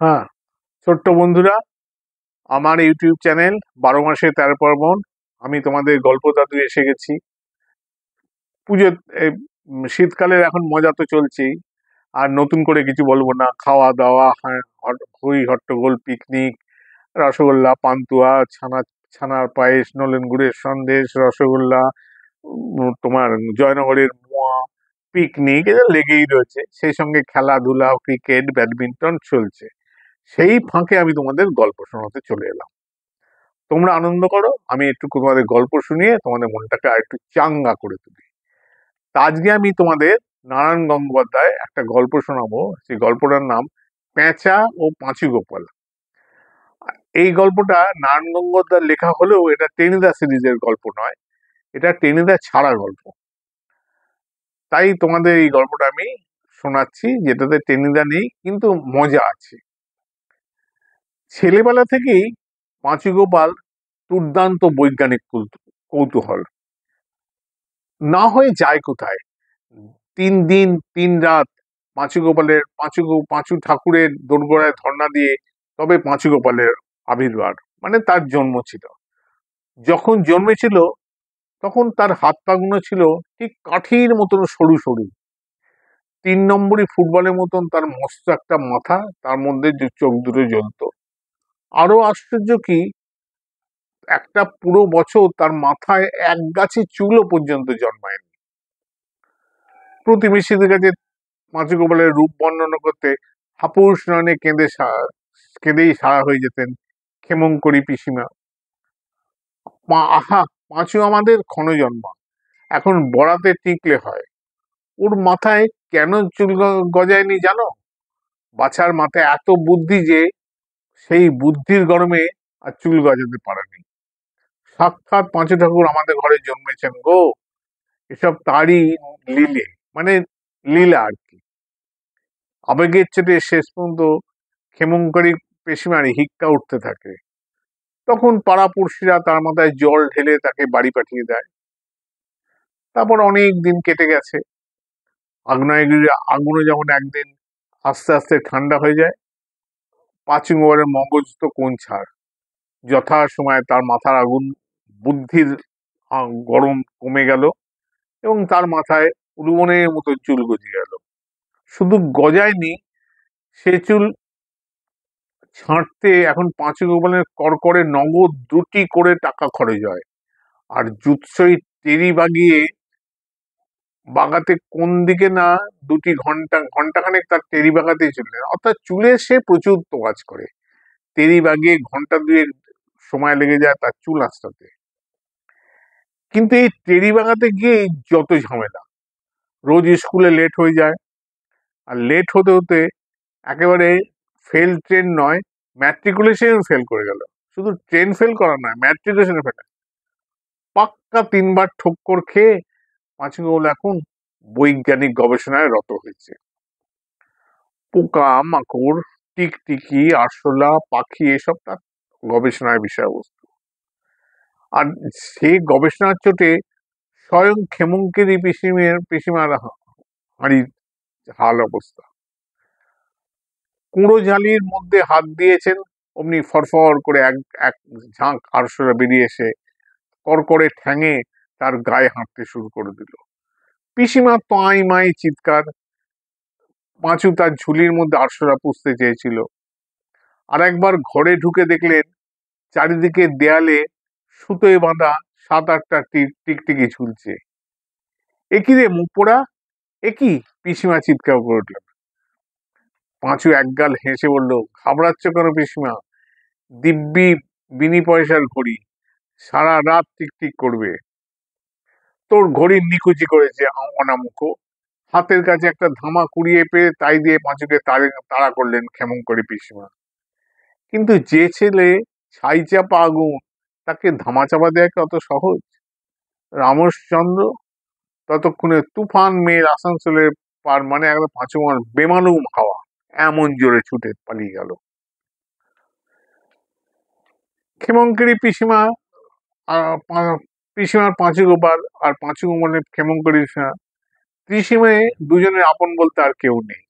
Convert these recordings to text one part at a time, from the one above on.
হ্যাঁ, ছোট্ট বন্ধুরা, আমার ইউটিউব চ্যানেল 12 মাসে 13 পার্বণ। আমি তোমাদের গল্প দাদু এসে গেছি। পুজো এই, শীতকালের এখন মজা তো চলছেই। আর নতুন করে কিছু বলবো না। খাওয়া দাওয়া, হ্যাঁ, হই হট্টগোল, পিকনিক, রসগোল্লা, পান্তুয়া, ছানার পায়েস, নলেন গুড়ের সন্দেশ, রসগোল্লা, তোমার জয়নগরের মোয়া, পিকনিক, এটা লেগেই রয়েছে। সেই সঙ্গে খেলাধুলা, ক্রিকেট, ব্যাডমিন্টন চলছে। সেই ফাঁকে আমি তোমাদের গল্প শোনাতে চলে এলাম। তোমরা আনন্দ করো, আমি একটু তোমাদের গল্প শুনিয়ে তোমাদের মনটাকে আর একটু চাঙ্গা করে তুলি। তা আজকে আমি তোমাদের নারায়ণ গঙ্গোপাধ্যায় একটা গল্প শোনাবো। সেই গল্পটার নাম পেঁচা ও পাঁচু গোপাল। এই গল্পটা নারায়ণ গঙ্গোপাধ্যায়ের লেখা হলেও এটা টেনিদা সিরিজের গল্প নয়, এটা টেনিদা ছাড়া গল্প। তাই তোমাদের এই গল্পটা আমি শোনাচ্ছি, যেটাতে টেনিদা নেই কিন্তু মজা আছে। ছেলেবেলা থেকেই পাঁচু গোপাল দুর্দান্ত বৈজ্ঞানিক কৌতূহল। না হয়ে যায় কোথায়? 3 দিন 3 রাত পাঁচু ঠাকুরের দোরগোড়ায় ধর্ণা দিয়ে তবে পাঁচু গোপালের আবির্ভাব, মানে তার জন্ম ছিল। যখন জন্মেছিল তখন তার হাত পাগুলো ছিল ঠিক কাঠির মতন সরু সরু। 3 নম্বরই ফুটবলের মতন তার মস্ত একটা মাথা, তার মধ্যে যে চোখ দুটো জ্বলতো। আরো আশ্চর্য কি, একটা পুরো বছর তার মাথায় এক গাছি চুলও পর্যন্ত জন্মায়নি। প্রতিবেশীদের কাছে পাঁচু গোপালের রূপ বর্ণনা করতে হাপুস নয়নে কেঁদেই সারা হয়ে যেতেন ক্ষেমংকরী পিসিমা। আহা, পাঁচু আমাদের ক্ষণজন্মা, এখন বড়াতে টিকলে হয়। ওর মাথায় কেন চুল গজায়নি জানো? বাছার মাথায় এত বুদ্ধি যে সেই বুদ্ধির গরমে আর চুল গজাতে পারেনি। সাক্ষাৎ পাঁচু ঠাকুর আমাদের ঘরে জন্মেছেন গো। এসব তারই লীলে, মানে লীলা আর কি। আবেগের চোটে শেষ পর্যন্ত ক্ষেমংকরী পেশিমার হিক্কা উঠতে থাকে। তখন পাড়াপড়শিরা তার মাথায় জল ঢেলে তাকে বাড়ি পাঠিয়ে দেয়। তারপর অনেক দিন কেটে গেছে। আগ্নেয়গিরির আগুনে যেমন একদিন আস্তে আস্তে ঠান্ডা হয়ে যায়, পাঁচু গোপালের মগজ তো কোন ছাড়। যথা সময়ে তার মাথার আগুন, বুদ্ধির গরম কমে গেল এবং তার মাথায় উলুবনের মতো চুল গজিয়ে গেল। শুধু গজায়নি, সে চুল ছাঁটতে এখন পাঁচু গোপালের করকরে নগদ 2টি করে টাকা খরচ হয়। আর জুৎসই টেরি বাগাতে কোন দিকে না 2টি ঘন্টাখানেক তার টেরি বাগাতেই চলে যায়। অর্থাৎ চুলে সে প্রচুর তো কাজ করে। টেরি বাগিয়ে ঘন্টা 2 সময় লেগে যায় তার চুল আঁচড়াতে। কিন্তু এই টেরি বাগাতে গিয়ে যত ঝামেলা। রোজ স্কুলে লেট হয়ে যায়, আর লেট হতে হতে একেবারে ফেল ট্রেন নয়, ম্যাট্রিকুলেশন ফেল করে গেল। শুধু ট্রেন ফেল করা নয়, ম্যাট্রিকুলেশনে ফেল। পাক্কা 3বার ঠক্কর খেয়ে পাঁচু গোপাল এখন বৈজ্ঞানিক গবেষণায় রত হয়েছে। পোকা মাকড়, টিকটিকি, আরশোলা, পাখি, এসব তার গবেষণার বিষয়বস্তু। আর সেই গবেষণার চোটে স্বয়ং ক্ষেমংকরী পিসিমার হাঁড়ির হাল অবস্থা। কুঁড়ো ঝালির মধ্যে হাত দিয়েছেন, অমনি ফরফর করে এক এক ঝাঁক আরশোলা বেরিয়ে এসে করকরে ঠ্যাঙে তার গায়ে হাঁটতে শুরু করে দিল। পিসিমা তাই মাই চিৎকার। পাঁচু তার ঝুলির মধ্যে আরশোলা পুষতে চেয়েছিল। আর একবার ঘরে ঢুকে দেখলেন চারিদিকে দেয়ালে সুতোয় বাঁধা 7-8টা টিকটিকি ঝুলছে। একই রে মুখ পোড়া, একই! পিসিমা চিৎকার করে উঠলেন। পাঁচু একগাল হেসে বলল, ঘাবড়াচ্ছ কেন পিসিমা? দিব্যি বিনি পয়সার ঘড়ি, সারা রাত টিকটিক করবে। তোর ঘড়ির নিকুচি করেছে অনামুখো। হাতের কাছে একটা ধামা কুড়িয়ে পেয়ে তাই দিয়ে পাঁচুকে তাড়া করলেন ক্ষেমংকরী পিসিমা। কিন্তু যে ছেলে ছাই চাপা আগুন, তাকে ধামা চাপা দেয়া কি অত সহজ? রামচন্দ্র ততক্ষণে তুফান মেয়ের আসানসোলের পার, মানে একদম পাঁচু বেমালুম হাওয়া, এমন জোরে ছুটে পালিয়ে গেল। ক্ষেমংকরী পিসিমা, পিসিমার পাঁচু গোপাল আর পাঁচু গোপালের ক্ষেমংকরী পিসিমায় দুজনের আপন বলতে আর কেউ নেই।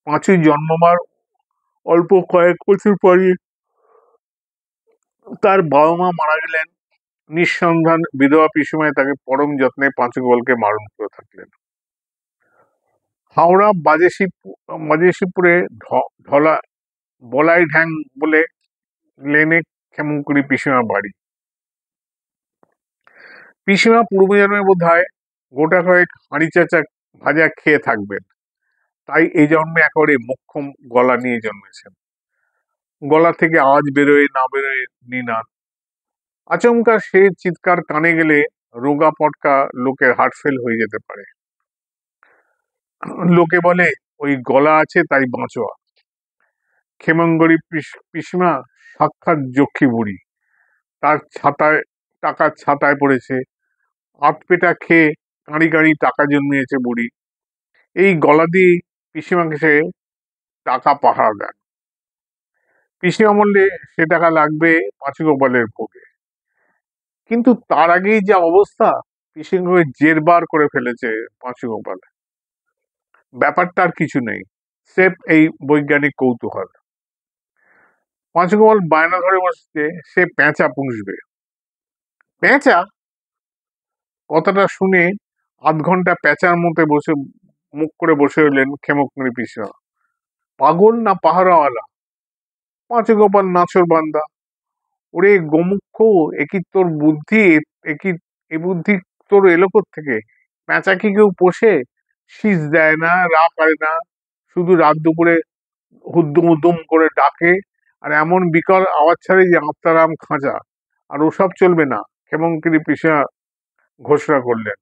পাঁচুর জন্মবার অল্প কয়েক বছর পরে তার বাবা মা মারা গেলেন। নিঃসন্ধান বিধবা পিসিমায় তাকে পরম যত্নে পাঁচুগোপালকে মারণ করে থাকলেন। হাওড়া বাজেশিবপুরে ঢলা বলাই ঢ্যাং বলে লেনে ক্ষেমংকরী পিসিমার বাড়ি। পিসিমা পূর্বজন্মে বোধ হয় গোটা কয়েক হাঁড়ি চাচা ভাজা খেয়ে থাকবেন, তাই এই জন্মে একেবারে মোক্ষম গলা নিয়ে জন্মেছেন। গলা থেকে আওয়াজ বেরোয় না বেরোয় নিনাদ। আচমকা সে চিৎকার কানে গেলে রোগা পটকা লোকের হার্ট ফেল হয়ে যেতে পারে। লোকে বলে ওই গলা আছে তাই বাঁচোয়া। ক্ষেমঙ্গরী পিসিমা সাক্ষাৎ যক্ষী বুড়ি, তার টাকার ছাতায় পড়েছে, আধপেটা খেয়ে কাঁড়ি কাঁড়ি টাকা জন্মিয়েছে বুড়ি। এই গলা দিয়ে পিসিমাকে সে টাকা পাহারা দেন। পিসিমা বললে সে টাকা লাগবে পাঁচুগোপালের ভোগে। কিন্তু তার আগেই যা অবস্থা, পিসিমাকে জেরবার করে ফেলেছে পাঁচুগোপাল। ব্যাপারটা আর কিছু নেই, স্রেফ এই বৈজ্ঞানিক কৌতূহল। পাঁচুগোপাল বায়না ধরে বসছে সে পেঁচা পুষবে। পেঁচা? কথাটা শুনে আধ ঘন্টা পেঁচার মধ্যে বসে মুখ করে বসে রইলেন ক্ষেমংকরী পিসিমা। পাগল না পাহারাওয়ালা? পাঁচুগোপাল নাছোড় বান্দা। ওরে গোমুখ, একি তোর বুদ্ধি, একি এ বুদ্ধি তোর এলো থেকে? পেঁচা কি কেউ পোষে? শীষ দেয় না, রা পারে না, শুধু রাত দুপুরে হুদ্দুম হুদ্দুম করে ডাকে আর এমন বিকল আওয়াজ ছাড়ে যে আত্মারাম খাঁচা। আর ওসব চলবে না, ক্ষেমংকরী পিসিমা ঘোষণা করলেন।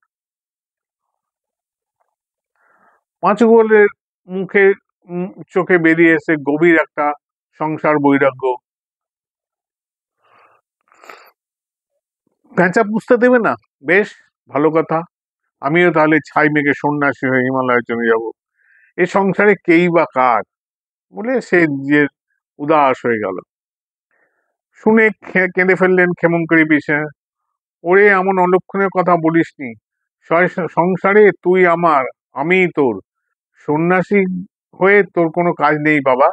পাঁচুগোপালের মুখে চোখে বেরিয়ে এসে গভীর একটা সংসার বৈরাগ্য। পেঁচা পুষতে দেবে না? বেশ ভালো কথা, আমিও তাহলে ছাই মেঘে সন্ন্যাসী হয়ে হিমালয়ে চলে যাব। এ সংসারে কেই বা কার? বলে সে যে উদাস হয়ে গেল। শুনে কেঁদে ফেললেন ক্ষেমংকরী পিসিমা। ওরে এমন অলক্ষণের কথা বলিসনি। সংসারে তুই আমার, আমিই তোর। সন্ন্যাসী হয়ে তোর কোনো কাজ নেই বাবা।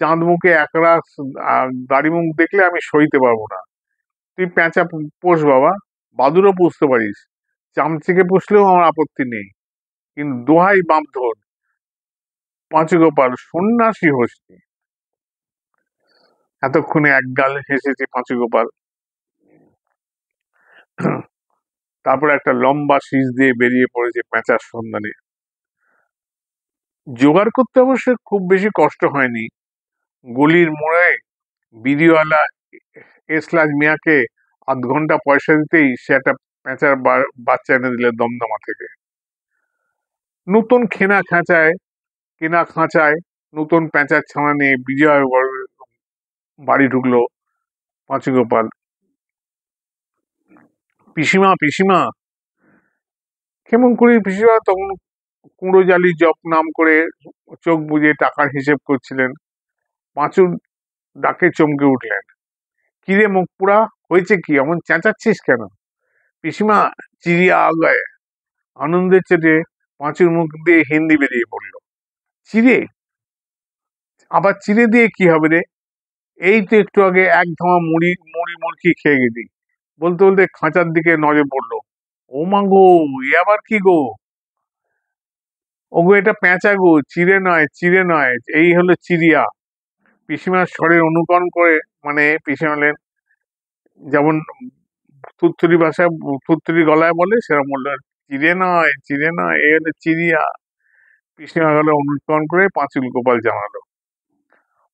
চাঁদ মুখে একরাশ দাড়ি মুখ দেখলে আমি সইতে পারবো না। তুই পেঁচা পোষ বাবা, বাদুরও পুষতে পারিস, চামচিকে পুষলেও আমার আপত্তি নেই, কিন্তু দোহাই বাপ ধর, পাঁচুগোপাল সন্ন্যাসী হোসনি। এতক্ষণে একগাল হেসেছে পাঁচুগোপাল। তারপর একটা লম্বা শীষ দিয়ে বেরিয়ে পড়েছে পেঁচার সন্ধানে। জোগাড় করতে অবশ্য খুব বেশি কষ্ট হয়নি। গলির মোড়ে বিড়িওয়ালা এসলাজ মিয়াকে আধ ঘন্টা পয়সা দিতেই সে একটা পেঁচার বাচ্চা এনে দিলে দমদমা থেকে। নতুন কেনা খাঁচায় নতুন পেঁচার ছানা নিয়ে বিজয় বাড়ি ঢুকলো পাঁচুগোপাল। পিসিমা পিসিমা! ক্ষেমংকরী পিসিমা তখন কুঁড়ো জালি জপ নাম করে চোখ বুজে টাকার হিসেব করছিলেন। পাঁচুর ডাকে চমকে উঠলেন। কিরে মুখ পোড়া, হয়েছে কি, এমন চেঁচাচ্ছিস কেন? পিসিমা চিড়িয়া আগায়। আনন্দের চেটে পাঁচুর মুখ দিয়ে হিন্দি বেরিয়ে পড়ল। চিড়ে? আবার চিড়ে দিয়ে কি হবে রে? এই তো একটু আগে এক ধামা মুড়কি খেয়ে গেলি। বলতে বলতে খাঁচার দিকে নজর পড়লো। ও মা গো, এ আবার কি গো? ওগো এটা পেঁচা গো, চিড়ে নয়, এই হলো চিড়িয়া। পিসিমার স্বরের অনুকরণ করে, মানে পিসিমা যেমন থুত্তুরি ভাষায় থুত্তুরি গলায় বলে সেরকম বললো, চিড়ে নয়, এই হলো চিড়িয়া। পিসিমা গলা অনুকরণ করে পাঁচুল গোপাল জানালো।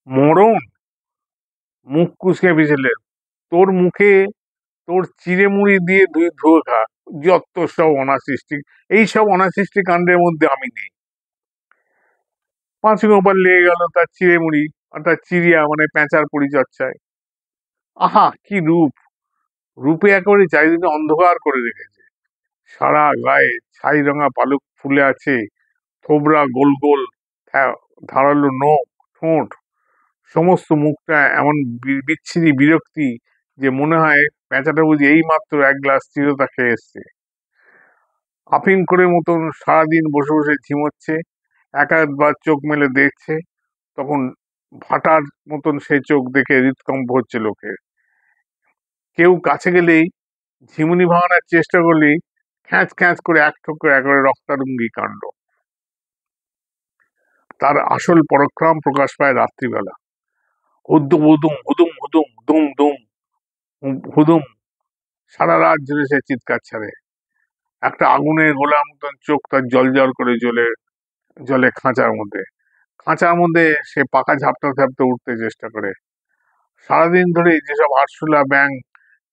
মরণ! মুখ কুচকে পিছলেন। তোর মুখে তোর চিড়ে মুড়ি দিয়ে ধুয়ে খা। যত সব অনাসৃষ্টি, এইসব অনাসৃষ্টি কাণ্ডের মধ্যে আমি নেই। পাঁচুগোপাল লেগে গেল তার চিড়ে মুড়ি অর্থাৎ চিড়িয়া মানে পেঁচার পরিচর্চায়। আহা কি রূপ! রূপে একেবারে চারিদিকে অন্ধকার করে রেখেছে। সারা গায়ে ছাই রঙা পালক ফুলে আছে, থোবরা গোল গোল, ধারালো নখ, ঠোঁট, সমস্ত মুখটা এমন বিচ্ছিরি বিরক্তি যে মনে হয় পেঁচাটা বুঝি এই মাত্র এক গ্লাস চিরতা খেয়ে এসছে। আফিম করে মতন সারাদিন বসে বসে ঝিমোচ্ছে, এক আধবার চোখ মেলে দেখছে, তখন ভাটার মতন সে চোখ দেখে হৃৎকম্প হচ্ছে লোকের। কেউ কাছে গেলেই, ঝিমুনি ভাঙানোর চেষ্টা করলেই খ্যাঁচ খ্যাঁচ করে এক ঠোকরে একেবারে রক্তারঙ্গী কাণ্ড। তার আসল পরাক্রম প্রকাশ পায় রাত্রিবেলা। হুদ্দুম হুদুম হুদুম হুদুম দুম দুম হুদুম, সারা রাত জুড়ে সে চিৎকার ছাড়ে। একটা আগুনের গোলার মতন চোখ তার জল করে জ্বলে জলে খাঁচার মধ্যে সে পাখা ঝাপটা ঝাপটে উঠতে চেষ্টা করে। সারাদিন ধরে যেসব আরশোলা, ব্যাঙ,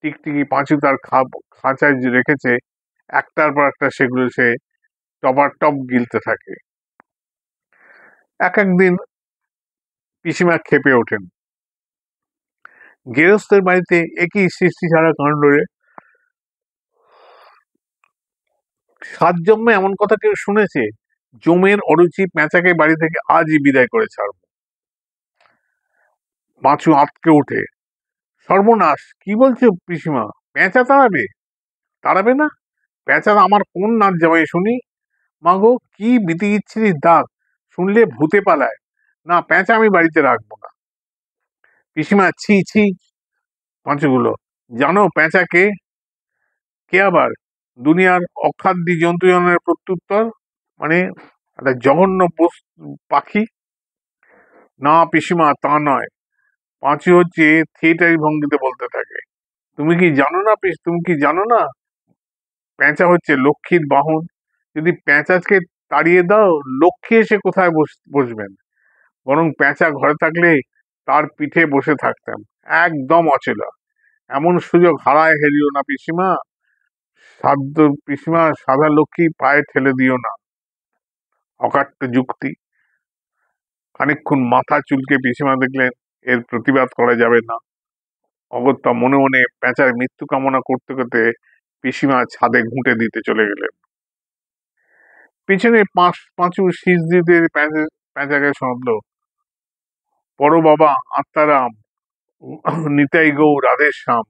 টিকটিকি, পাঁচু তার খাঁচায় রেখেছে, একটার পর একটা সেগুলো সে টপার গিলতে থাকে। এক একদিন পিসিমা ক্ষেপে ওঠেন। গেরস্তের বাড়িতে একই সৃষ্টি ছাড়া কাণ্ড রে! সাত জন্মে এমন কথা কেউ শুনেছে? জমের অরুচি পেঁচাকে বাড়ি থেকে আজই বিদায় করে ছাড়ব। পাঁচু আঁতকে ওঠে। সর্বনাশ, কি বলছো পিসিমা? পেঁচা তাড়াবে? তাড়াবে না? পেঁচা আমার কোন নাচ জামাই শুনি? মাগো, কি বিতিকিচ্ছিরির দাগ! শুনলে ভূতে পালায়। না, পেঁচা আমি বাড়িতে রাখবো না। পিসিমা, ছি ছি। পাঁচুগুলো, জানো পেঁচা কে? কে আবার? দুনিয়ার অখাদ্যি জন্তুজনের প্রত্যুত্তর, মানে একটা জঘন্য পাখি। না পিসিমা, তা নয়। পাঁচু হচ্ছে থিয়েটারি ভঙ্গিতে বলতে থাকে। তুমি কি জানো না, পেঁচা হচ্ছে লক্ষ্মীর বাহন। যদি পেঁচাকে তাড়িয়ে দাও, লক্ষ্মী এসে কোথায় বসবেন? বরং পেঁচা ঘরে থাকলে তার পিঠে বসে থাকতাম, একদম অচেলা। এমন সুযোগ হারায় হেরিও না পিসিমা। সাধ্য পিসিমা, সাদা লক্ষ্মী পায়ে ঠেলে দিও না। অকাট্য যুক্তি। খানিকক্ষণ মাথা চুলকে পিসিমা দেখলেন এর প্রতিবাদ করা যাবে না। অগত্যা মনে মনে পেঁচার মৃত্যু কামনা করতে করতে পিসিমা ছাদে ঘুঁটে দিতে চলে গেলেন। পিছনে পাঁচু শীষ দিতে পেঁচাকে শোনালো, বড় বাবা আত্মারাম, নিতাই গৌর রাধের শ্যাম।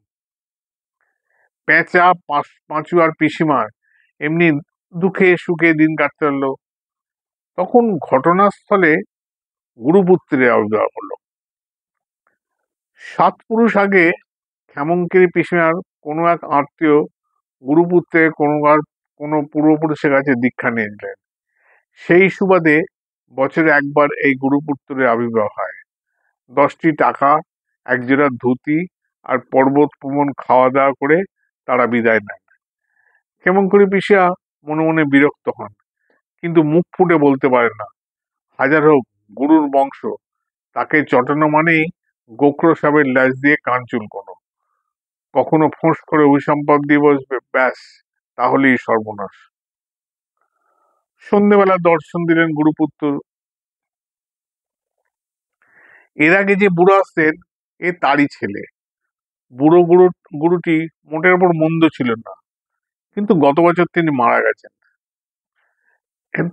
পেঁচা, পাঁচু আর পিসিমার এমনি দুঃখে সুখে দিন কাটতে হলো। তখন ঘটনাস্থলে গুরুপুত্রের আবির্ভাব হলো। 7 পুরুষ আগে ক্ষেমংকরী পিসিমার কোনো এক আত্মীয় গুরুপুত্রের কোনো পূর্বপুরুষের কাছে দীক্ষা নিয়েছিলেন। সেই সুবাদে বছরে একবার এই গুরুপুত্রের আবির্ভাব হয়। 10টি টাকা, একজোড়া ধুতি আর পর্বত প্রমণ খাওয়া দাওয়া করে তারা বিদায় নেন। ক্ষেমংকরী পিসিয়া মনে মনে বিরক্ত হন, কিন্তু মুখ ফুটে বলতে পারেন না। হাজার হোক গুরুর বংশ, তাকে চটানো মানেই গোখরো সাপের ল্যাজ দিয়ে কান চুলকোনো। কখনো ফোঁস করে অভিসম্পাদ দিয়ে বসবে, ব্যাস, তাহলেই সর্বনাশ। সন্ধ্যেবেলা দর্শন দিলেন গুরুপুত্র। এর আগে যে বুড়ো আসতেন, এ তারই ছেলে। বুড়ো গুরুটি মোটের ওপর মন্দ ছিল না, কিন্তু গত বছর তিনি মারা গেছেন।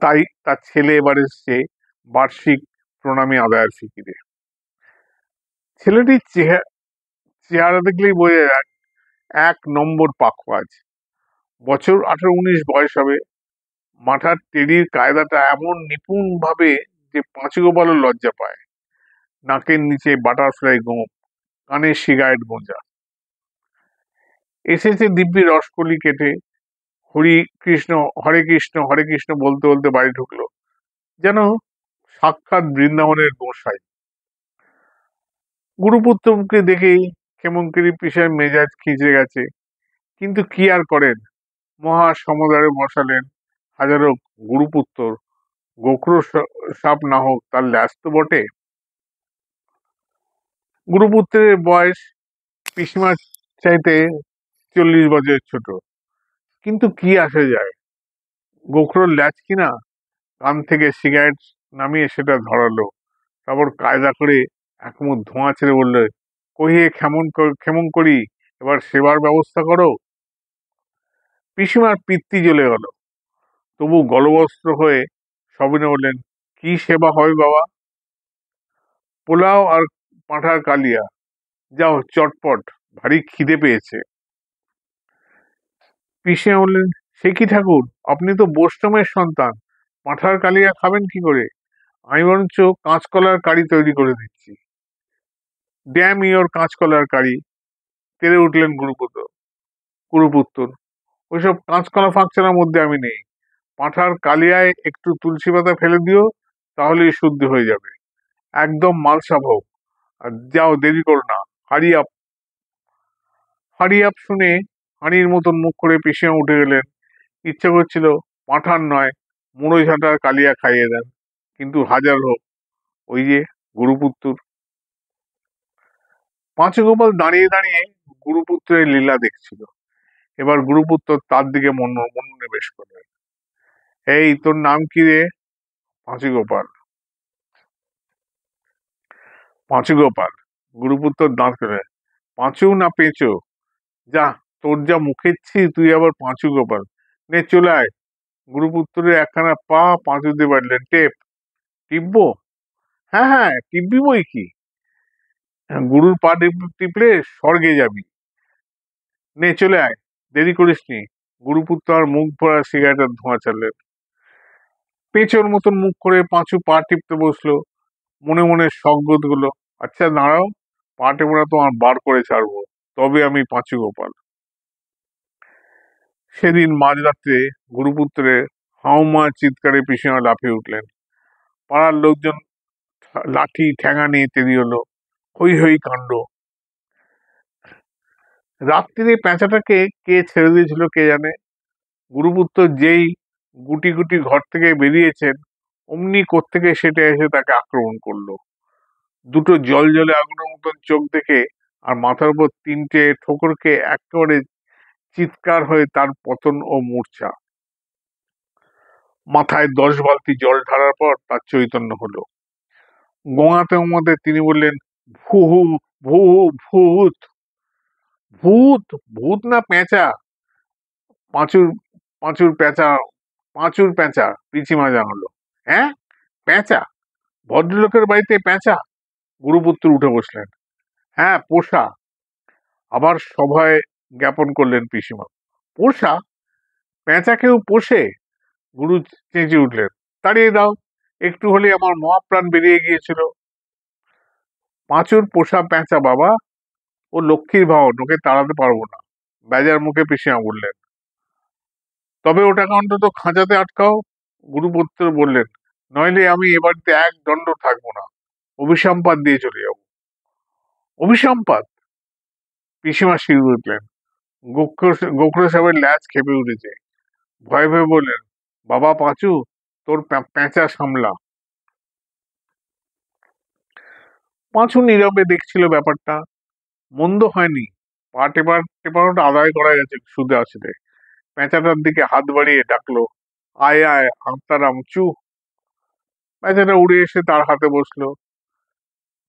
তাই তার ছেলে এবার এসছে বার্ষিক প্রণামী আদায়ের ফিকিরে। ছেলেটির চেহারা দেখলেই বোঝা যায় এক নম্বর পাখোয়াজ। বছর 18-19 বয়স হবে। মাথার টেরির কায়দাটা এমন নিপুণ ভাবে যে পাঁচু গোপালও লজ্জা পায়। নাকের নিচে বাটারফ্লাই গোঁফ, কানে সিগারেট গোঁজা। এসেছে দিব্যি রসকলি কেটে। হরে কৃষ্ণ বলতে বলতে বাড়ি ঢুকলো, যেন সাক্ষাৎ বৃন্দাবনের গোসাই। গুরুপুত্রকে দেখেই ক্ষেমংকরী পিসের মেজাজ খিঁচে গেছে, কিন্তু কি আর করেন, মহা সমদরে বসালেন। হাজারো গুরুপুত্র, গোখরো সাপ না হোক, তার ল্যাজ তো বটে। গুরুপুত্রের বয়স পিসিমার চাইতে 40 বছরের ছোট, কিন্তু কি আসে যায়, গোখরোর ল্যাজ কিনা। কান থেকে সিগারেট নামিয়ে সেটা ধরালো, তারপর কায়দা করে একমুখ ধোঁয়া ছেড়ে বললে, কহিয়ে ক্ষেমংকরী, এবার সেবার ব্যবস্থা করো। পিসিমার পিত্তি জ্বলে গেল, তবু গলবস্ত্র হয়ে সবিনে বললেন, কি সেবা হয় বাবা? পোলাও আর পাঁঠার কালিয়া, যাও চটপট, ভারী খিদে পেয়েছে। পিসিমা বললেন, সে কি ঠাকুর, আপনি তো বৈষ্ণবের সন্তান, পাঁঠার কালিয়া খাবেন কি করে? আমি বরঞ্চ কাঁচকলার কারি তৈরি করে দিচ্ছি। ড্যাম ইওর কাঁচকলার কারি, তেড়ে উঠলেন গুরুপুত্তর। ওইসব কাঁচকলা ফাঁকছানার মধ্যে আমি নেই। পাঁঠার কালিয়ায় একটু তুলসী পাতা ফেলে দিও, তাহলেই শুদ্ধ হয়ে যাবে। একদম মালসা ভোগ। আর যাও, দেরি করো না। Hurry up. হারি আপ শুনে হাঁড়ির মতন মুখ করে পিসিমা উঠে গেলেন। ইচ্ছে করছিল পাঁঠার নয়, মুড়ো ঝাঁটার কালিয়া খাইয়ে দেন, কিন্তু হাজার হোক, ওই যে গুরুপুত্তর। পাঁচুগোপাল দাঁড়িয়ে দাঁড়িয়ে গুরুপুত্রের লীলা দেখছিল। এবার গুরুপুত্র তার দিকে মনোনিবেশ করলেন। এই, তোর নাম কি রে? পাঁচুগোপাল। পাঁচুগোপাল। গুরুপুত্র দাঁত করে, পাঁচু না পেঁচো? যা, তোর যা মুখের ছি, তুই আবার পাঁচুগোপাল? নে চলে আয়। গুরুপুত্রের একখানা পা পাঁচুতে বাড়লেন। টেপ। টিপবো? হ্যাঁ হ্যাঁ, টিপবি বই কি। গুরুর পা টিপলে স্বর্গে যাবি। নে চলে আয়, দেরি করিস নি। গুরুপুত্র আর মুখ ভরা সিগারেটের ধোঁয়া ছাড়লেন। পেঁচোর মতন মুখ করে পাঁচু পা টিপতে বসলো। মনে মনে শকগত গুলো, আচ্ছা দাঁড়াও, পা টেপোটা তোমার বার করে ছাড়বো, তবে আমি পাঁচু গোপাল। সেদিন মাঝরাত্রে গুরুপুত্রের হাউমা চিৎকারে পিসিমা লাফিয়ে উঠলেন। পাড়ার লোকজন লাঠি ঠেঙা নিয়ে তৈরি হলো। হই হই কাণ্ড। রাত্রিরে পেঁচাটাকে কে ছেড়ে দিয়েছিল কে জানে। গুরুপুত্র যেই গুটি গুটি ঘর থেকে বেরিয়েছেন, অমনি কোত্থেকে সেটা এসে তাকে আক্রমণ করলো। দুটো জল জলে আগুনের মতন চোখ দেখে আর মাথার উপর তিনটে ঠোকরকে একেবারে চিৎকার হয়ে তার পতন ও মূর্ছা। মাথায় 10 বালতি জল ঢালার পর তার চৈতন্য হলো। গোঙাতে গোঙাতে তিনি বললেন, ভূ ভূ ভূত। ভূত? ভূত না পেঁচা। পাঁচুর পাঁচুর পেঁচা। পাঁচুর পেঁচা, পিছিমা জানালো। হ্যাঁ, পেঁচা? ভদ্রলোকের বাড়িতে পেঁচা? গুরুপুত্র উঠে বসলেন। হ্যাঁ, পোষা। আবার সভায় জ্ঞাপন করলেন পিসিমা। পোষা? পেঁচা কেউ পোষে? গুরু চেঁচে উঠলেন। তাড়িয়ে দাও, একটু হলে আমার মহাপ্রাণ বেরিয়ে গিয়েছিল। পাঁচুর পোষা পেঁচা বাবা, ও লক্ষ্মীর ভাওন, ওকে তাড়াতে পারবো না। বেজার মুখে পিসিমা বললেন। তবে ওটাকে অন্তত খাঁচাতে আটকাও, গুরুপুত্র বললেন। নইলে আমি এ বাড়িতে এক দণ্ড থাকবো না, অভিসম্পাত দিয়ে চলে যাব। অভিসম্পাত? পিসিমা শিউরে উঠলেন। গোখরো সাহেবের ল্যাজ খেপে উঠেছে। ভয়ে ভয়ে বললেন, বাবা পাঁচু, তোর পেঁচা সামলা। পাঁচু নীরবে দেখছিল ব্যাপারটা। মন্দ হয়নি। পা টেপানোটা আদায় করা গেছে সুদে আসলে। পেঁচাটার দিকে হাত বাড়িয়ে ডাকলো, আয় আয় আত্মারাম চু। পেঁচাটা উড়ে এসে তার হাতে বসলো।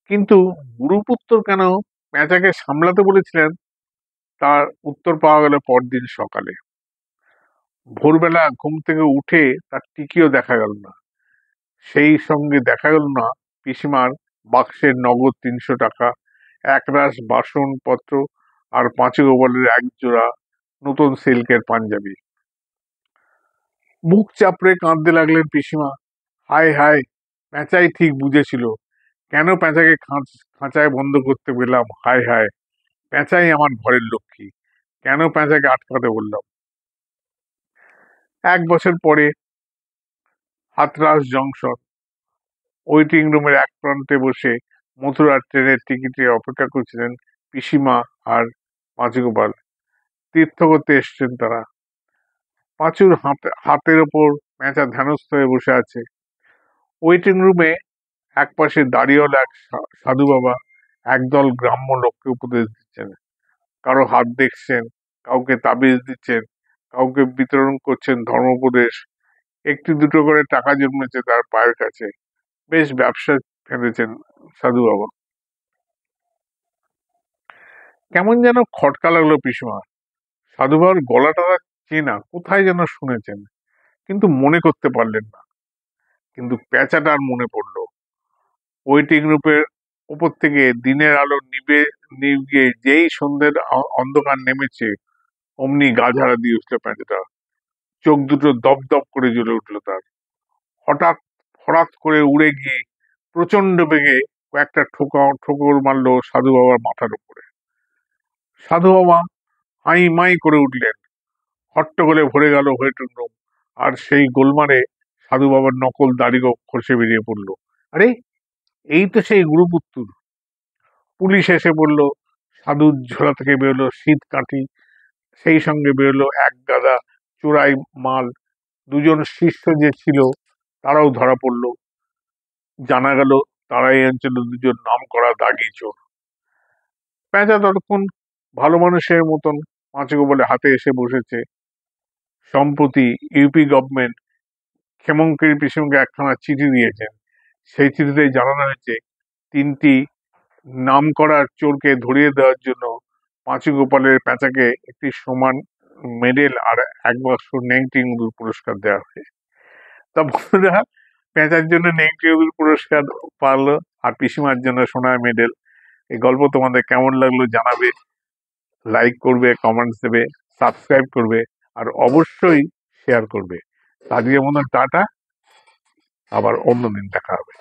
কিন্তু গুরুপুত্র কেন পেঁচাকে সামলাতে বলেছিলেন, তার উত্তর পাওয়া গেল পরদিন সকালে। ভোরবেলা ঘুম থেকে উঠে তার টিকিও দেখা গেল না। সেই সঙ্গে দেখা গেল না পিসিমার বাক্সের নগদ 300 টাকা, একরাশ বাসনপত্র আর পাঁচু গোপালের এক জোড়া নতুন সিল্কের পাঞ্জাবি। বুক চাপড়ে কাঁদতে লাগলেন পিসিমা। হায় হায়, পেঁচাই ঠিক বুঝেছিল। কেন পেঁচাকে খাঁচায় বন্ধ করতে পেলাম? হায় হায়, পেঁচাই আমার ঘরের লক্ষ্মী। কেন পেঁচাকে আটকাতে বললাম? 1 বছর পরে হাতরাস জংশন, ওয়েটিং রুমের এক প্রান্তে বসে মথুরার ট্রেনের টিকিটে অপেক্ষা করছিলেন পিসিমা আর পাঁচুগোপাল। তীর্থ করতে এসছেন তারা। পাঁচুর হাতের ওপর পেঁচা ধ্যানস্থ হয়ে বসে আছে। ওয়েটিং রুমে এক পাশে দাড়িওয়ালা এক সাধু বাবা একদল গ্রাম্য লোককে উপদেশ দিচ্ছেন। কারো হাত দেখছেন, কাউকে তাবিজ দিচ্ছেন, কাউকে বিতরণ করছেন ধর্মোপদেশ। একটি দুটো করে টাকা জন্মেছে তার পায়ের কাছে। বেশ ব্যবসা ফেলেছেন সাধু বাবা। কেমন যেন খটকা লাগলো পিসিমা। সাধু বাবার গলাটা চেনা, কোথায় যেন শুনেছেন, কিন্তু মনে করতে পারলেন না। কিন্তু পেঁচাটার মনে পড়লো। ওয়েটিং রুমের উপর থেকে দিনের আলো নিভিয়ে যেই সন্ধ্যের অন্ধকার নেমেছে, অমনি গা ঝাড়া দিয়ে উঠলো পেঁচাটা। চোখ দুটো দপ দপ করে জ্বলে উঠলো তার। হঠাৎ হঠাৎ করে উড়ে গিয়ে প্রচন্ড বেগে কয়েকটা ঠোকর মারলো সাধু বাবার মাথার উপরে। সাধু বাবা হাই মাই করে উঠলেন, হট্টগোলে ভরে গেল ওয়েটিং রুম। আর সেই গোলমালে সাধু বাবার নকল দাড়িও খসে বেরিয়ে পড়লো। আরে, এই তো সেই গুরুপুত্তুর। পুলিশ এসে বলল, সাধুর ঝোলা থেকে বেরোলো শীত কাঠি, সেই সঙ্গে বেরোলো এক গাদা চোরাই মাল। দুজন শিষ্য যে ছিল তারাও ধরা পড়লো। জানা গেল তারাই অঞ্চলের দুজন নামকরা দাগি চোর। পেঁচা ততক্ষণ ভালো মানুষের মতন পাঁচুকে বলে হাতে এসে বসেছে। সম্প্রতি ইউপি গভর্নমেন্ট ক্ষেমংকরী পিসিমকে একখানা চিঠি দিয়েছেন। সেই চিঠিতে জানানো হয়েছে তিনটি নামকরা চোরকে ধরিয়ে দেওয়ার জন্য পাঁচু গোপালের পেঁচাকে একটি সমান মেডেল আর এক বাক্স নেংটি ইঁদুর পুরস্কার দেওয়া হবে। তা বন্ধুরা, পেঁচার জন্য নেংটি ইঁদুর পুরস্কার পারলো, আর পিসিমার জন্য সোনার মেডেল। এই গল্প তোমাদের কেমন লাগলো জানাবে, লাইক করবে, কমেন্টস দেবে, সাবস্ক্রাইব করবে, আর অবশ্যই শেয়ার করবে। আজকের মতন টাটা, আবার অন্যদিন দেখা হবে।